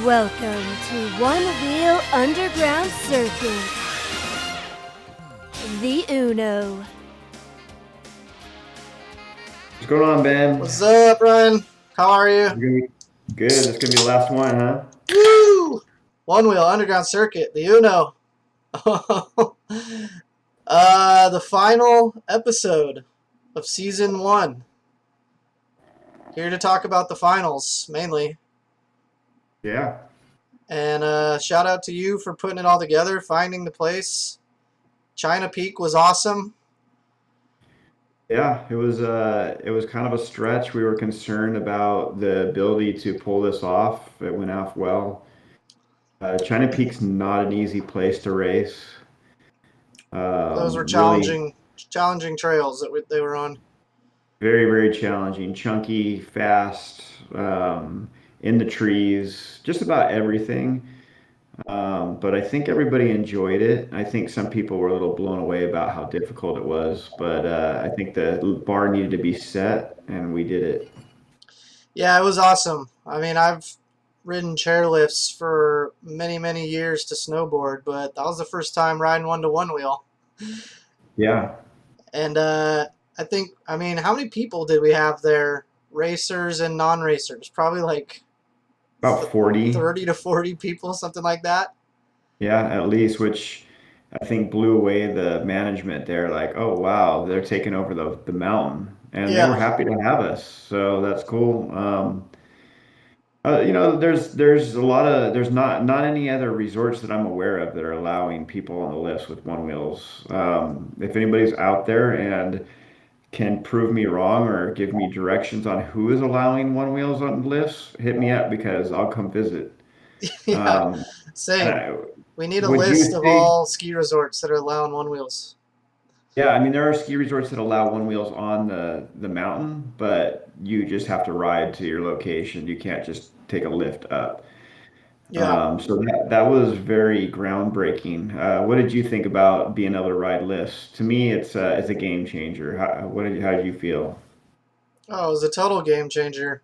Welcome to Onewheel Underground Circuit, the Uno. What's going on, Ben? What's up, Ryan? How are you? Good. This is gonna be the last one, huh? Woo! Onewheel Underground Circuit, the Uno. The final episode of Season 1. Here to talk about the finals, mainly. Yeah. And shout out to you for putting it all together, finding the place. China Peak was awesome. Yeah, it was kind of a stretch. We were concerned about the ability to pull this off. It went off well. China Peak's not an easy place to race. Those were Really challenging trails that they were on. very, very challenging. Chunky, fast, in the trees, just about everything. But I think everybody enjoyed it. I think some people were a little blown away about how difficult it was, but I think the bar needed to be set, and we did it. Yeah, it was awesome. I mean, I've ridden chairlifts for many, many years to snowboard, but that was the first time riding one to one wheel. Yeah, And I mean, how many people did we have there? Racers and non-racers? Probably like about 40. 30 to 40 people, something like that. Yeah, at least, which I think blew away the management there. Like, oh wow, they're taking over the mountain, and they were Yeah, happy to have us. So that's cool. There's a lot of there's not any other resorts that I'm aware of that are allowing people on the list with one wheels. If anybody's out there and can prove me wrong or give me directions on who is allowing one wheels on lists, hit me up because I'll come visit. yeah, Um, and same. We need a would you list of say? all ski resorts that are allowing one wheels. Yeah, I mean there are ski resorts that allow one wheels on the mountain, but you just have to ride to your location. You can't just take a lift up. Yeah. So that was very groundbreaking. What did you think about being able to ride lifts? To me, it's a game changer. How did you feel? Oh, it was a total game changer.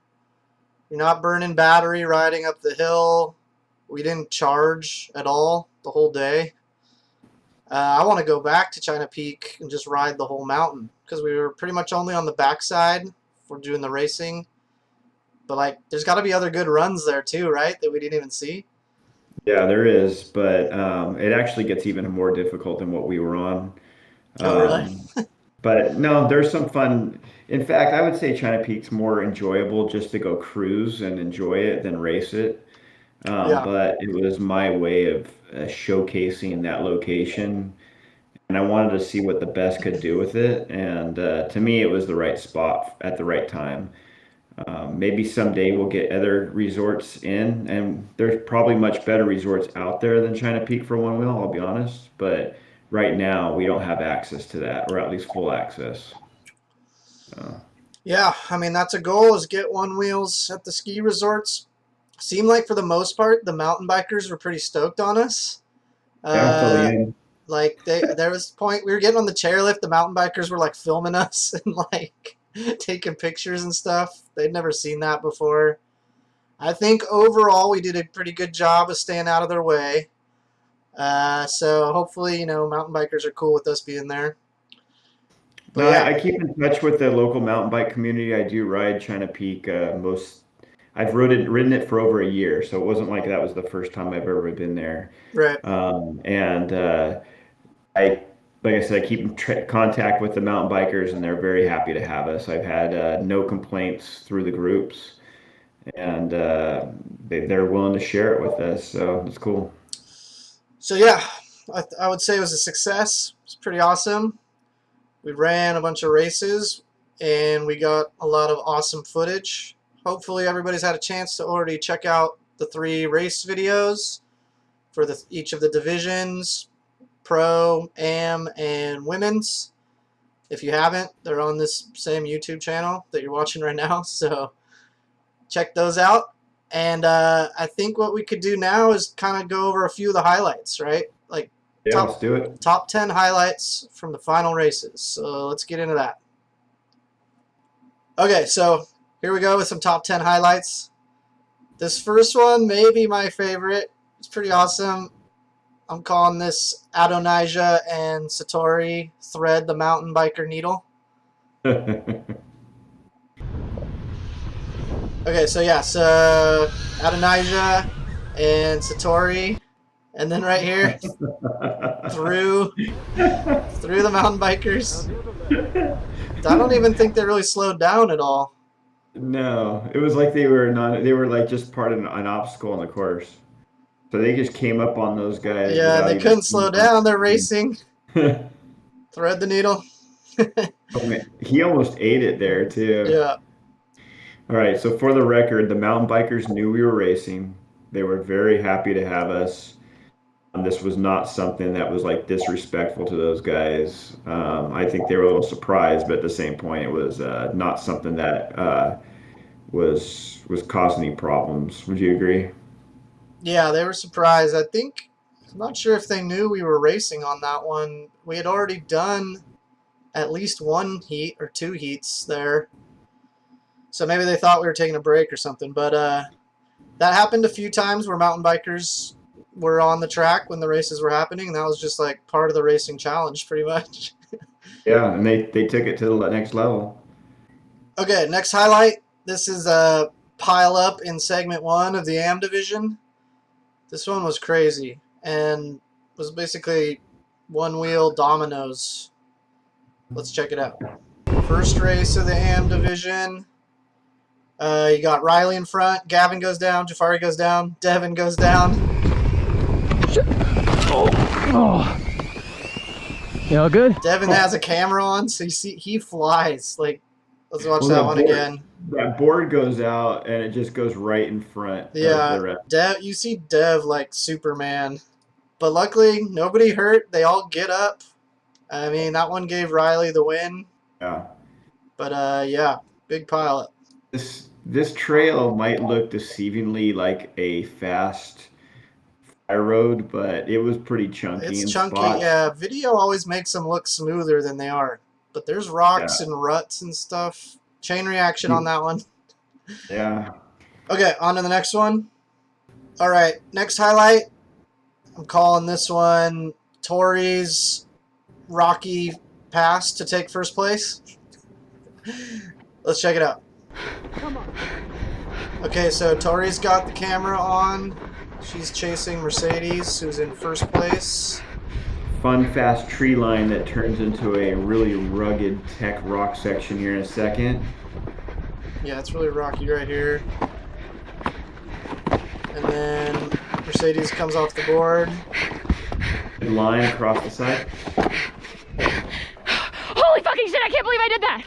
You're not burning battery riding up the hill. We didn't charge at all the whole day. I want to go back to China Peak and just ride the whole mountain because we were pretty much only on the backside for doing the racing. But like, there's got to be other good runs there too, right? That we didn't even see. Yeah, there is, but it actually gets even more difficult than what we were on. Oh, really? Um, but no, there's some fun. In fact, I would say China Peak's more enjoyable just to go cruise and enjoy it than race it. Yeah. But it was my way of showcasing that location, and I wanted to see what the best could do with it. And to me, it was the right spot at the right time. Maybe someday we'll get other resorts in, and there's probably much better resorts out there than China Peak for one wheel, I'll be honest. But right now, we don't have access to that, or at least full access. Uh, Yeah. I mean, that's a goal is get one wheels at the ski resorts. Seemed like for the most part, the mountain bikers were pretty stoked on us. yeah, till the Uh, end. there was a point we were getting on the chairlift. The mountain bikers were like filming us and like taking pictures and stuff. They'd never seen that before. I think overall we did a pretty good job of staying out of their way. So hopefully, mountain bikers are cool with us being there. No, But yeah, I keep in touch with the local mountain bike community. I do ride China Peak I've ridden it for over a year, so it wasn't like that was the first time I've ever been there. right. And I, like I said, I keep in contact with the mountain bikers, and they're very happy to have us. I've had no complaints through the groups, and they're willing to share it with us, so it's cool. So yeah, I would say it was a success. It's pretty awesome. We ran a bunch of races and we got a lot of awesome footage. Hopefully everybody's had a chance to already check out the 3 race videos for each of the divisions, pro, am, and women's. If you haven't, they're on this same YouTube channel that you're watching right now, so check those out. And I think what we could do now is kind of go over a few of the highlights, right? Like Yeah, let's top do it. top 10 highlights from the final races. So let's get into that. Okay, so here we go with some top 10 highlights. This first one may be my favorite. It's pretty awesome. I'm calling this Adonijah and Satori Thread the Mountain Biker Needle. Okay, so yeah, so Adonijah and Satori, and then right here through the mountain bikers. I don't even think they really slowed down at all. No, it was like they were like just part of an obstacle on the course. So they just came up on those guys Yeah, without they even couldn't slow down. They're racing. Oh, Thread the needle. man. He almost ate it there too. Yeah. All right, so for the record, the mountain bikers knew we were racing. They were very happy to have us. This was not something that was like disrespectful to those guys. I think they were a little surprised, but at the same point, it was not something that was causing any problems. Would you agree? Yeah, they were surprised. I'm not sure if they knew we were racing on that one. We had already done at least one heat or two heats there. So maybe they thought we were taking a break or something. But that happened a few times where mountain bikers were on the track when the races were happening. And that was just like part of the racing challenge pretty much. Yeah, and they took it to the next level. Okay, next highlight. This is a pile up in segment 1 of the AM division. This one was crazy and was basically one wheel dominoes. Let's check it out. First race of the AM division. You got Riley in front. Gavin goes down. Jafari goes down. Devin goes down. Oh. You all good? Devin has a camera on, so you see he flies. Like, let's watch Well, that one again. That board goes out and it just goes right in front. Yeah, you see Dev like Superman. But luckily, nobody hurt. They all get up. I mean, that one gave Riley the win. Yeah. But yeah, big pile up. This trail might look deceivingly like a fast fire road, but it was pretty chunky. It's chunky, yeah. Video always makes them look smoother than they are. But there's rocks and ruts and stuff. Chain reaction on that one. Yeah. Okay, on to the next one. All right, next highlight. I'm calling this one Tori's rocky pass to take first place. Let's check it out. Come on. Okay, so Tori's got the camera on. She's chasing Mercedes, who's in first place. Fun, fast tree line that turns into a really rugged tech rock section here in a second. Yeah, it's really rocky right here. And then Mercedes comes off the board. Good line across the side. Holy fucking shit, I can't believe I did that!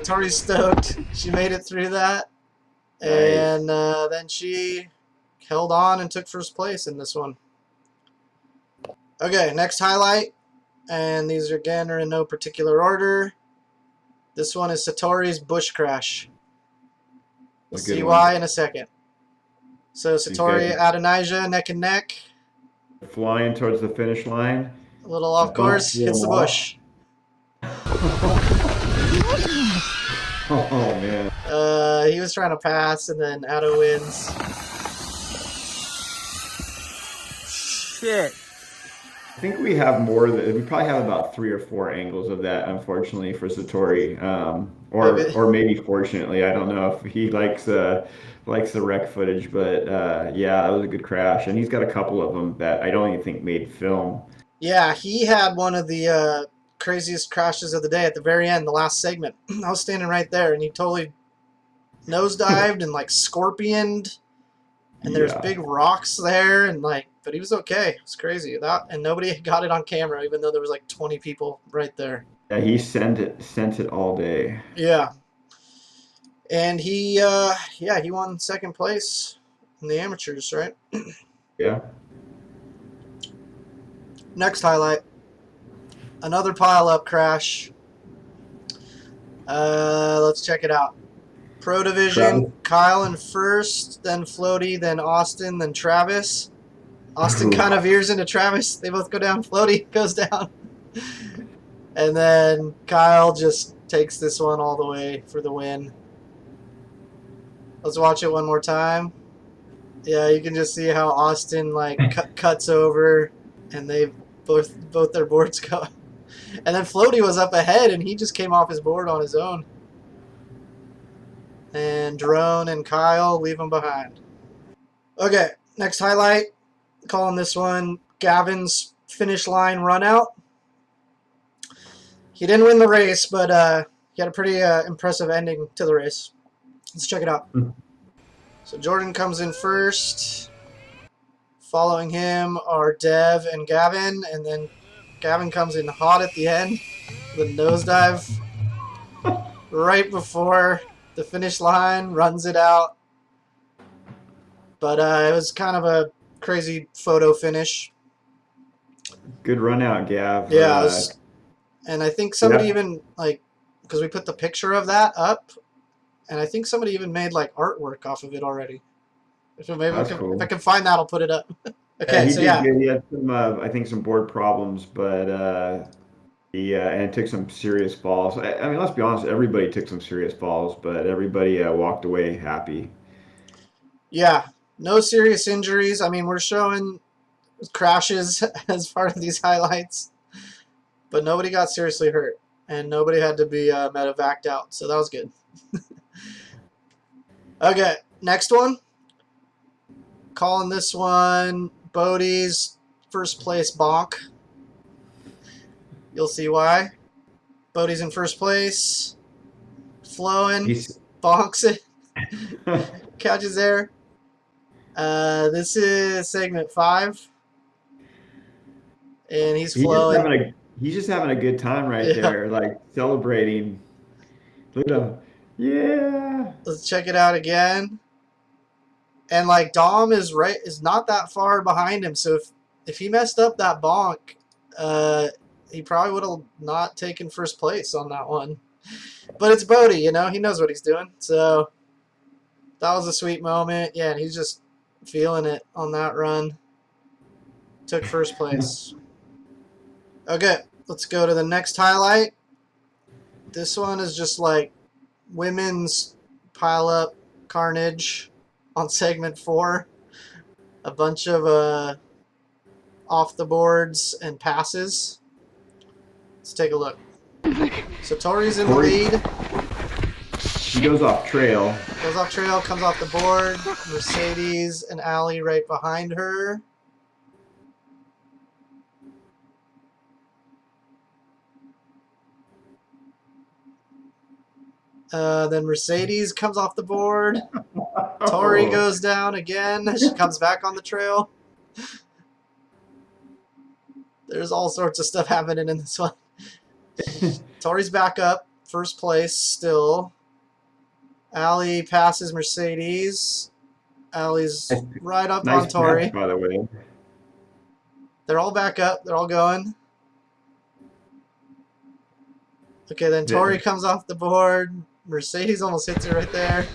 Tori's stoked. She made it through that. Nice. And then she held on and took first place in this one. Okay, next highlight. And these again are in no particular order. This one is Satori's bush crash. We'll see why in a second. So Satori, Adonijah, neck and neck. Flying towards the finish line. A little off course, hits the bush. Oh man. He was trying to pass, and then Ado wins. Shit. I think we probably have about 3 or 4 angles of that, unfortunately, for Satori. Or maybe fortunately, I don't know if he likes the wreck footage, but yeah, that was a good crash, and he's got a couple of them that I don't even think made film. Yeah, he had one of the craziest crashes of the day at the very end, the last segment. I was standing right there, and he totally nosedived and like scorpioned, and there's big rocks there, and like, but he was okay. It was crazy and nobody got it on camera, even though there was like 20 people right there. Yeah, he sent it all day. Yeah, and he won second place in the amateurs, right? Yeah. Next highlight, another pile-up crash. Let's check it out. Pro Division, Kyle in first, then Floaty, then Austin, then Travis. Austin kind of veers into Travis. They both go down. Floaty goes down. And then Kyle just takes this one all the way for the win. Let's watch it one more time. Yeah, you can just see how Austin like cuts over, and they both their boards go. And then Floaty was up ahead, and he just came off his board on his own. And Drone and Kyle leave him behind. Okay, next highlight. Calling this one Gavin's finish line run out. He didn't win the race, but he had a pretty impressive ending to the race. Let's check it out. So Jordan comes in first. Following him are Dev and Gavin, and then Gavin comes in hot at the end. The nosedive right before the finish line, runs it out. But it was kind of a crazy photo finish. Good run out, Gav. Yeah, and I think somebody even, like, because we put the picture of that up, and I think somebody even made, like, artwork off of it already. So maybe cool. if I can find that, I'll put it up. Okay, he so did yeah. good. He had some, I think, some board problems, but and took some serious falls. I mean, let's be honest, everybody took some serious falls, but everybody walked away happy. Yeah, no serious injuries. I mean, we're showing crashes as part of these highlights, but nobody got seriously hurt, and nobody had to be medevaced out, so that was good. Okay, next one. Calling this one Bodie's first place bonk. You'll see why. Bodie's in first place. Flowing. Bonks it. Catches there. This is segment 5. And he's flowing. He's just having a good time right there, like celebrating. Look at him. Yeah. Let's check it out again. And like Dom is not that far behind him, so if he messed up that bonk, he probably would have not taken first place on that one. But it's Bodie, you know, he knows what he's doing. So that was a sweet moment. Yeah, and he's just feeling it on that run. Took first place. Okay, let's go to the next highlight. This one is just like women's pile up carnage on segment 4. A bunch of off the boards and passes. Let's take a look. So Tori's in the lead. She goes off trail. Goes off trail, comes off the board. Mercedes and Allie right behind her. Then Mercedes comes off the board. Tori goes down again. She comes back on the trail. There's all sorts of stuff happening in this one. Tori's back up. First place still. Allie passes Mercedes. Allie's right up on Tori. By the way. They're all back up. They're all going. Okay, then Tori comes off the board. Mercedes almost hits her right there.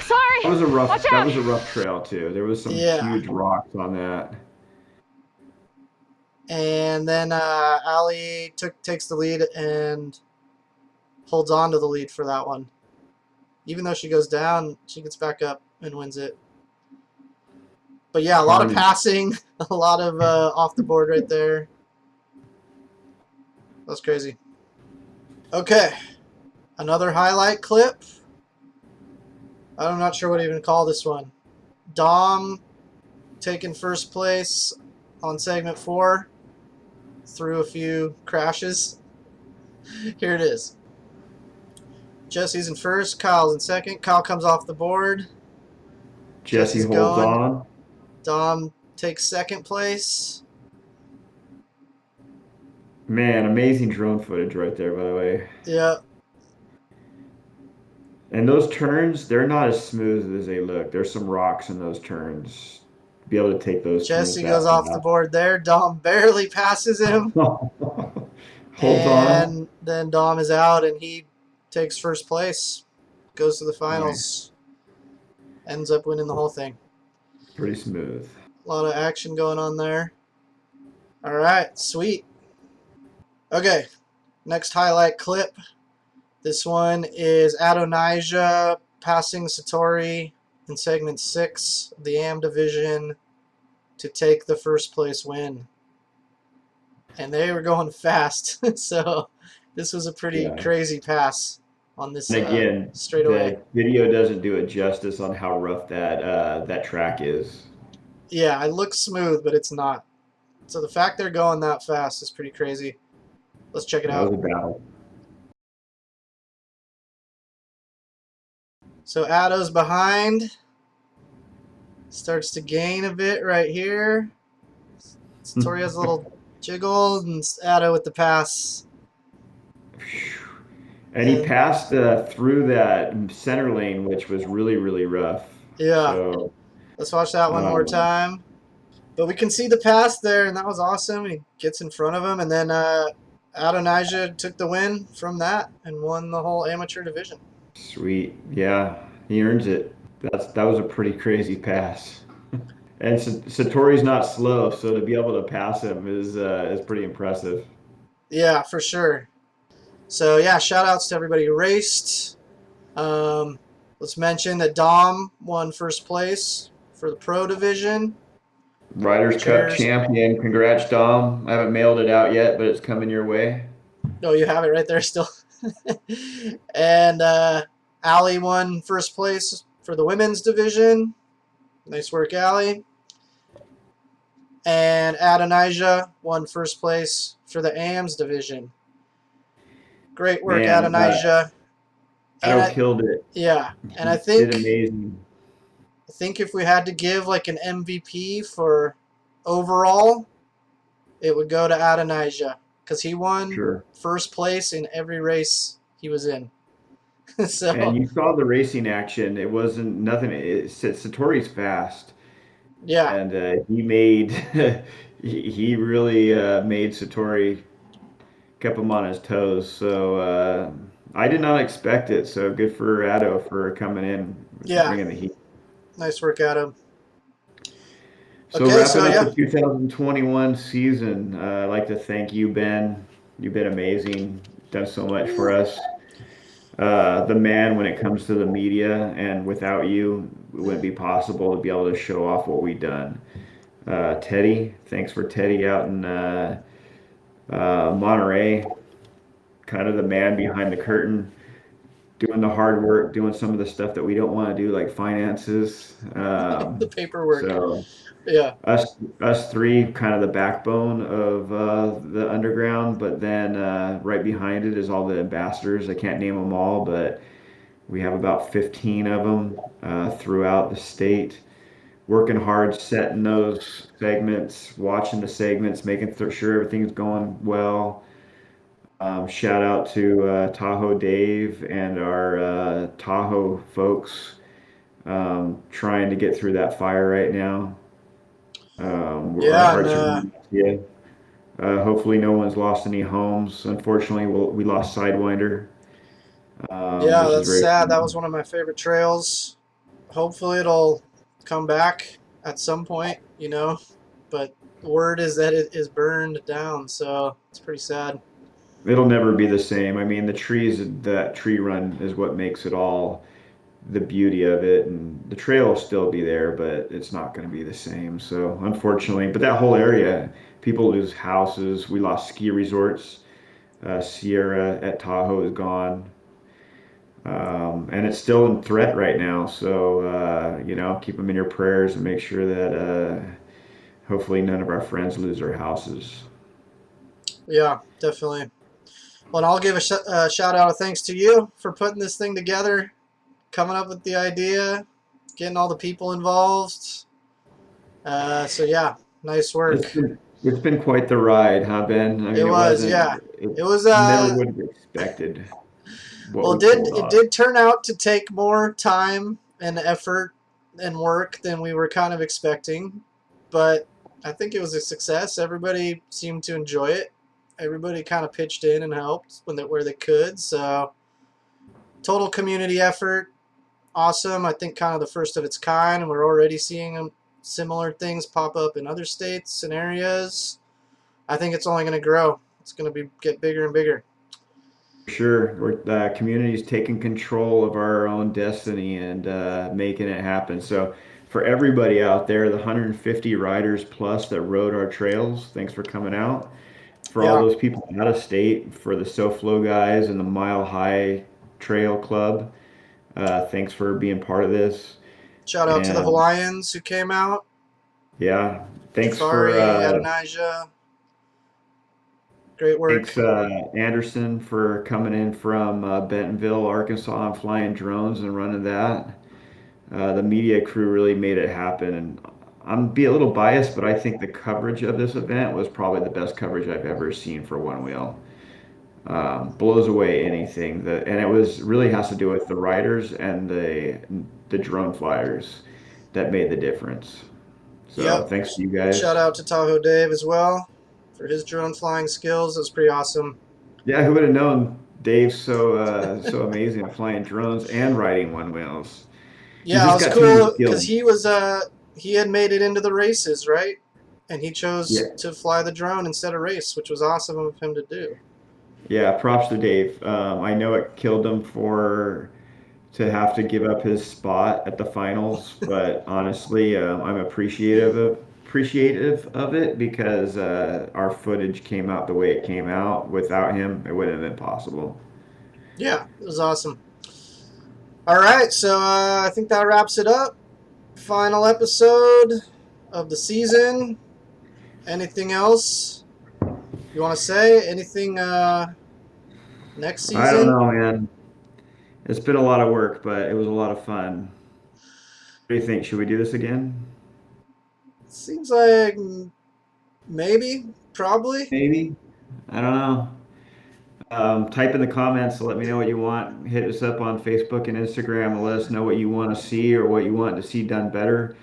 Sorry. That was a rough trail too. There was some huge rocks on that. And then Allie takes the lead and holds on to the lead for that one. Even though she goes down, she gets back up and wins it. But yeah, a lot of passing, a lot of off the board right there. That's crazy. Okay, another highlight clip. I'm not sure what to even call this one. Dom taking first place on segment 4 through a few crashes. Here it is. Jesse's in first, Kyle's in second. Kyle comes off the board. Jesse holds on. Dom takes second place. Man, amazing drone footage right there, by the way. Yeah. And those turns, they're not as smooth as they look. There's some rocks in those turns. Be able to take those. Jesse goes off the board there. Dom barely passes him. Hold on. Then Dom is out, and he takes first place. Goes to the finals. Nice. Ends up winning the whole thing. Pretty smooth. A lot of action going on there. All right, sweet. Okay, Next highlight clip. This one is Adonijah passing Satori in segment 6 of the AM division to take the first place win. And they were going fast, so this was a pretty crazy pass on this And again, straightaway. the video doesn't do it justice on how rough that track is. Yeah, it looks smooth, but it's not. So the fact they're going that fast is pretty crazy. Let's check it out. That was a battle. So Addo's behind. Starts to gain a bit right here. Satori has a little jiggle, and Addo with the pass. And he passed through that center lane, which was really, really rough. Yeah. So, let's watch that one more time. But we can see the pass there, and that was awesome. He gets in front of him, and then Adonijah took the win from that and won the whole amateur division. Sweet. Yeah, he earns it. That was a pretty crazy pass. And Satori's not slow, so to be able to pass him is pretty impressive. Yeah, for sure. So yeah, shout outs to everybody who raced. Let's mention that Dom won first place for the pro division. Riders Cup champion. Congrats, Dom. I haven't mailed it out yet, but it's coming your way. Oh, you have it right there still. And Allie won first place for the women's division. Nice work, Allie. And Adonijah won first place for the AMS division. Great work, Adonijah. Addo killed it. Yeah, and I think did amazing. I think if we had to give like an MVP for overall, it would go to Adonijah because he won first place in every race he was in. So, and you saw the racing action. It wasn't nothing. Satori's fast. Yeah. And he made he really made Satori, kept him on his toes. So I did not expect it. So good for Addo for coming in, bringing the heat. Nice work, Adam. So wrapping up the 2021 season, I'd like to thank you, Ben. You've been amazing. Done so much for us. The man when it comes to the media, and without you, it wouldn't be possible to be able to show off what we've done. Teddy, thanks for Teddy out in Monterey, kind of the man behind the curtain, doing the hard work, doing some of the stuff that we don't want to do, like finances. The paperwork. So, yeah. Us three, kind of the backbone of the underground, but then right behind it is all the ambassadors. I can't name them all, but we have about 15 of them throughout the state, working hard, setting those segments, watching the segments, making sure everything's going well. Shout out to Tahoe Dave and our Tahoe folks trying to get through that fire right now. Hopefully no one's lost any homes. Unfortunately, we lost Sidewinder. Yeah, that's sad. That was one of my favorite trails. Hopefully it'll come back at some point, you know, but the word is that it is burned down, so it's pretty sad. It'll never be the same. I mean, that tree run is what makes it all, the beauty of it, and the trail will still be there, but it's not going to be the same. So unfortunately, but that whole area, people lose houses. We lost ski resorts. Sierra at Tahoe is gone, and it's still in threat right now. So keep them in your prayers and make sure that hopefully none of our friends lose their houses. Yeah, definitely. Well, and I'll give a shout out of thanks to you for putting this thing together, coming up with the idea, getting all the people involved. So yeah, nice work. It's been quite the ride, huh, Ben? I mean, it was. Never would have expected. Well, it did turn out to take more time and effort and work than we were kind of expecting, but I think it was a success. Everybody seemed to enjoy it. Everybody kind of pitched in and helped where they could. So total community effort. Awesome. I think kind of the first of its kind, and we're already seeing similar things pop up in other states and areas. I think it's only going to grow. It's going to get bigger and bigger. Sure, the community's taking control of our own destiny and making it happen. So, for everybody out there, the 150 riders plus that rode our trails, thanks for coming out. For all Yeah. those people out of state, for the SoFlo guys and the Mile High Trail Club, thanks for being part of this. Shout out to the And Hawaiians who came out. yeah, thanks for Jafari, Adonijah. Great work. thanks Anderson for coming in from Bentonville, Arkansas, and flying drones and running that. The media crew really made it happen, and I'm be a little biased, but I think the coverage of this event was probably the best coverage I've ever seen for Onewheel. Blows away anything that, and it was really has to do with the riders and the drone flyers that made the difference. So Yep. thanks to you guys. Shout out to Tahoe Dave as well for his drone flying skills. It was pretty awesome. Yeah, who would have known Dave's so amazing at flying drones and riding Onewheels. Yeah, it just was got too many cool because skills. he had made it into the races, right? And he chose Yeah. to fly the drone instead of race, which was awesome of him to do. Yeah, props to Dave. I know it killed him to have to give up his spot at the finals, but honestly, I'm appreciative of it because our footage came out the way it came out. Without him, it wouldn't have been possible. Yeah, it was awesome. All right, so I think that wraps it up. Final episode of the season. Anything else you want to say? Anything next season? I don't know, man. It's been a lot of work, but it was a lot of fun. What do you think? Should we do this again? Seems like maybe, probably. Maybe. I don't know. Type in the comments to let me know what you want. Hit us up on Facebook and Instagram and let us know what you want to see or what you want to see done better.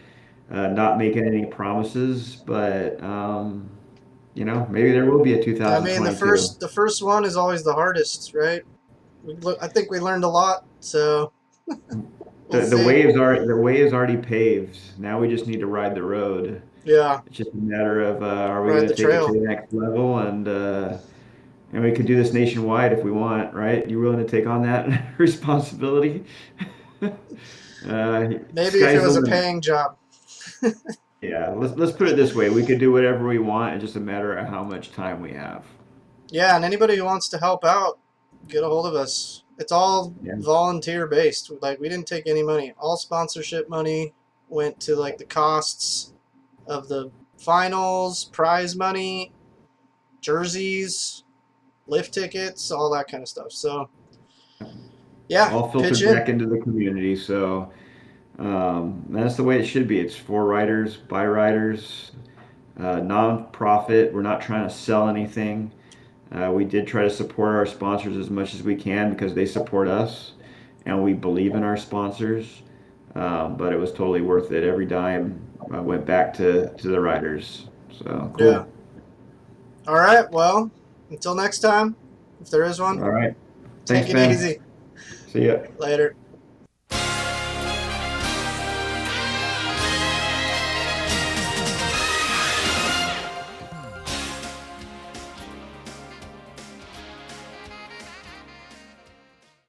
Not making any promises, but maybe there will be a I 2022. mean, the first one is always the hardest, right? I think we learned a lot, so we'll The see. the way is already paved. Now we just need to ride the road. Yeah, It's just a matter of are we Ride going the to take it trail. to the next level and we could do this nationwide if we want, right? You willing to take on that responsibility? maybe if Sky's it was the a limit. paying job. Yeah, let's put it this way: we could do whatever we want. It's just a matter of how much time we have. Yeah, and anybody who wants to help out, get a hold of us. It's all Yeah. volunteer based. Like, we didn't take any money. All sponsorship money went to like the costs of the finals, prize money, jerseys, lift tickets, all that kind of stuff. So yeah, All filtered pitch in. back into the community. So that's the way it should be. It's for riders, by riders, non-profit. We're not trying to sell anything. We did try to support our sponsors as much as we can because they support us and we believe in our sponsors. But it was totally worth it. Every dime went back to the riders. So cool. Yeah. All right. Well, until next time, if there is one, All right. take Thanks, it man. easy. See ya. Later.